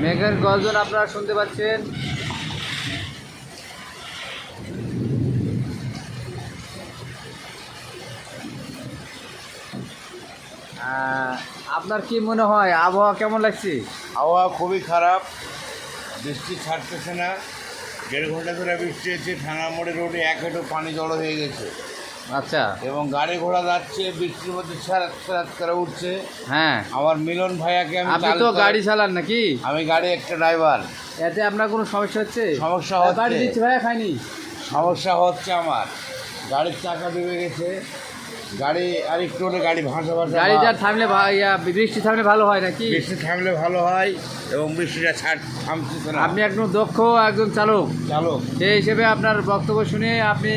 মেঘের গর্জন আপনারা শুনতে পাচ্ছেন। আপনার কি মনে হয় আবহাওয়া কেমন লাগছে? আবহাওয়া খুবই খারাপ, বৃষ্টি ছাড়তেছে না। 1.5 ঘন্টা ধরে বৃষ্টি হচ্ছে। থানা মোড়ে রোডে 1 হাঁটু পানি জড়ো হয়ে গেছে। আচ্ছা। এবং গাড়ি ঘোড়া যাচ্ছে, বৃষ্টির মধ্যে ছ্যাঁত ছ্যাঁত করে উঠছে। হ্যাঁ, আমার মিলন ভাইয়াকে আপনি তো গাড়ি চালান নাকি? আমি গাড়ি একটা ড্রাইভার। এতে আপনার কোনো সমস্যা হচ্ছে? সমস্যা গাড়ি হচ্ছে, দিচ্ছি ভাইয়া, খাইনি। সমস্যা হচ্ছে আমার। গাড়ির চাকা ডুবে গেছে। গাড়ি আর একটু হলে গাড়ি ভাসা ভাসা। গাড়িটা থামলে বৃষ্টি থামলে ভালো হয় নাকি? বৃষ্টি থামলে ভালো হয়, এবং বৃষ্টিটা থামতেছে না। আপনি একজন দক্ষ একজন চালক, সেই হিসেবে আপনার বক্তব্য শুনে আপনি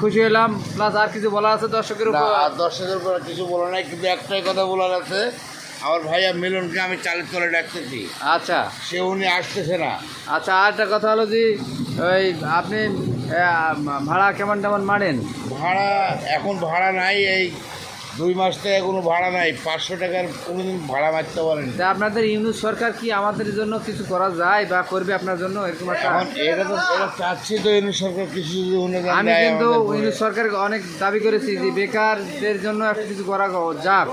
খুশি হলাম। প্লাস আর কিছু বলা আছে দর্শকের উপর? আর দর্শকের উপর কিছু বলা নাই, কিন্তু একটাই কথা বলার আছে। আমার ভাইয়া মিলনকে আমি চালের তলে ডাকতেছি। আচ্ছা, উনি আসতেছে না। আচ্ছা, আর একটা কথা হলো যে ওই আপনি ভাড়া কেমন কেমন মারেন? ভাড়া এখন ভাড়া নাই, এই 2 মাস থেকে কোনো ভাড়া নাই। 500 টাকার কোনোদিন ভাড়া মারতে পারেন। তা আপনাদের ইউনুস সরকার কি আমাদের জন্য কিছু করা যায় বা করবে আপনার জন্য এরকম একটা? এখন এটা চাচ্ছি তো ইউনুস সরকার কিছু যদি অনুদান আমি দেয় কিন্তু আমাদের। ইউনুস সরকারকে অনেক দাবি করেছি যে বেকারদের জন্য একটা কিছু করা যাক।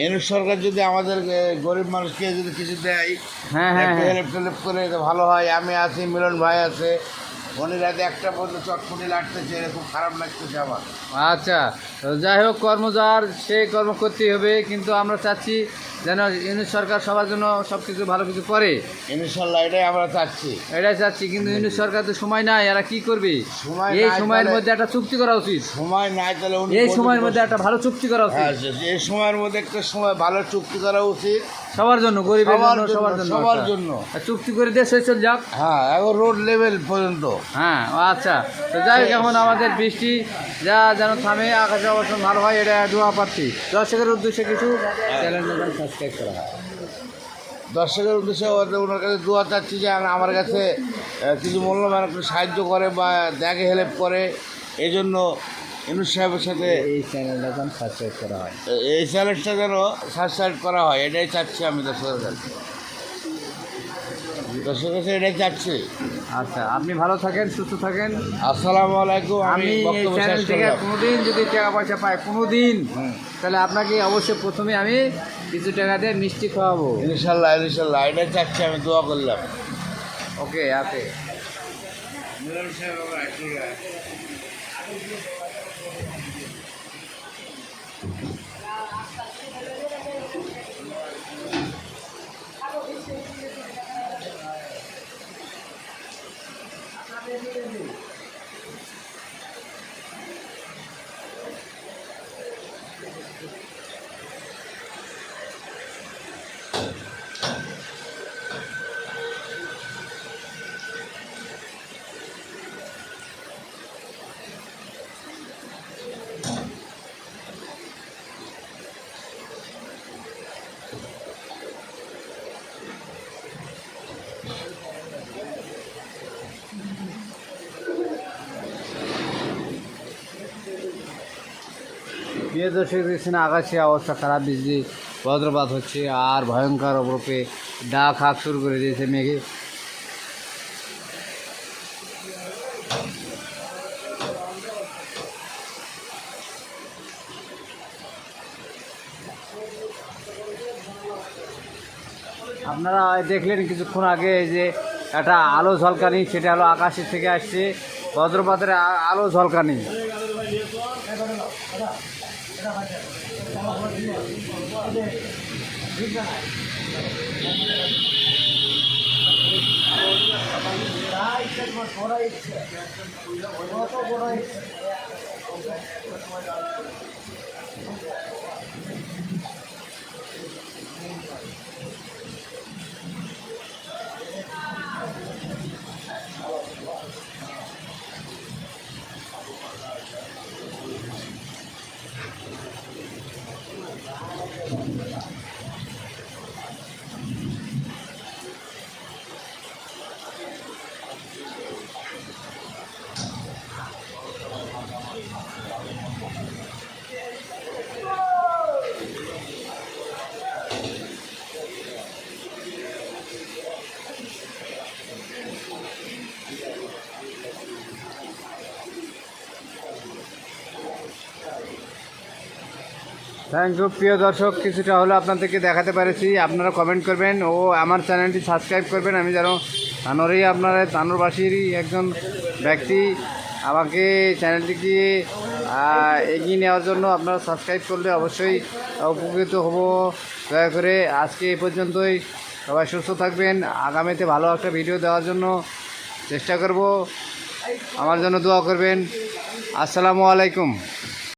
ইউনুস সরকার যদি আমাদের গরিব মানুষকে যদি কিছু দেয়, হ্যাঁ হ্যাঁ হ্যাঁ, হেল্প টেল্প করে তো ভালো হয়। আমি আছি, মিলন ভাই আছে। উনি রাতে 1টা পর্যন্ত চটপটি লাগতেছে, এটা খুব খারাপ লাগতেছে আমার। আচ্ছা, তো যাই হোক, কর্ম যার সেই কর্ম করতেই হবে, কিন্তু আমরা চাচ্ছি যেন ইউনুস সরকার সবার জন্য সব কিছু ভালো কিছু করে। ইনশাল্লাহ এটাই আমরা চাচ্ছি। এটাই চাচ্ছি, কিন্তু ইউনুস সরকার তো সময় নাই, এরা কি করবে? সময় এই নাই, সময়ের তাহলে- মধ্যে একটা চুক্তি করা উচিত। সময় নাই, তাহলে উনি এই সময়ের মধ্যে একটা ভালো চুক্তি করা উচিত। হ্যাঁ, এই সময়ের মধ্যে একটা সময় ভালো চুক্তি করা উচিত সবার জন্য, গরিবের জন্য, সবার জন্য সবার একটা। জন্য। চুক্তি করে দেশ চল যাক। হ্যাঁ, এখন রোড লেভেল পর্যন্ত। হ্যাঁ, আচ্ছা, তো যাই হোক, এখন আমাদের বৃষ্টি যা যেন থামে, আকাশে অবশ্য ভালো হয়, এটা দোয়া পাচ্ছি। দর্শকের উদ্দেশ্যে কিছু চ্যানেলটা সাবস্ক্রাইব করা হয়। দর্শকের উদ্দেশ্যে ওনার কাছে দোয়া চাচ্ছি যে আমার কাছে কিছু মূল্যবান একটু সাহায্য করে বা দেখে হেল্প করে। এই জন্য ইউনুস সাহেবের সাথে এই চ্যানেলটা যেন সাবস্ক্রাইব করা হয়, এই চ্যালেঞ্জটা যেন সাবস্ক্রাইব করা হয়, এটাই চাচ্ছি আমি দর্শকের কাছে। দর্শকের কাছে এটাই চাচ্ছি। আচ্ছা, আপনি ভালো থাকেন, সুস্থ থাকেন। আসসালামু আলাইকুম। আমি এই বক্তব্য চ্যানেল শেষ থেকে করলাম। কোনোদিন যদি টাকা পয়সা পাই কোনোদিন, তাহলে আপনাকে অবশ্যই প্রথমে আমি কিছু টাকা দিয়ে মিষ্টি খাওয়াবো। ইনশাল্লাহ ইনশাল্লাহ এটাই চাচ্ছি, আমি দোয়া করলাম। ওকে, আছে। মিলন সাহেব আমরা ঠিক আছে। প্রিয় দর্শক, দেখছেন আকাশে অবস্থা খারাপ, বিজলি বজ্রপাত হচ্ছে আর ভয়ঙ্কর অবরূপে ডাক হাঁক শুরু করে দিয়েছে মেঘে। আপনারা দেখলেন কিছুক্ষণ আগে যে একটা আলো ঝলকানি, সেটা হলো আকাশের থেকে আসছে বজ্রপাতের আলো ঝলকানি। থ্যাংক ইউ প্রিয় দর্শক, কিছুটা হলো আপনাদেরকে দেখাতে পেরেছি। আপনারা কমেন্ট করবেন ও আমার চ্যানেলটি সাবস্ক্রাইব করবেন। আমি যেন তানোরই আপনারা তানোরবাসীরই একজন ব্যক্তি, আমাকে চ্যানেলটিকে এগিয়ে নেওয়ার জন্য আপনারা সাবস্ক্রাইব করলে অবশ্যই উপকৃত হব। দয়া করে আজকে এই পর্যন্তই, সবাই সুস্থ থাকবেন। আগামীতে ভালো একটা ভিডিও দেওয়ার জন্য চেষ্টা করব, আমার জন্য দোয়া করবেন। আসসালামু আলাইকুম।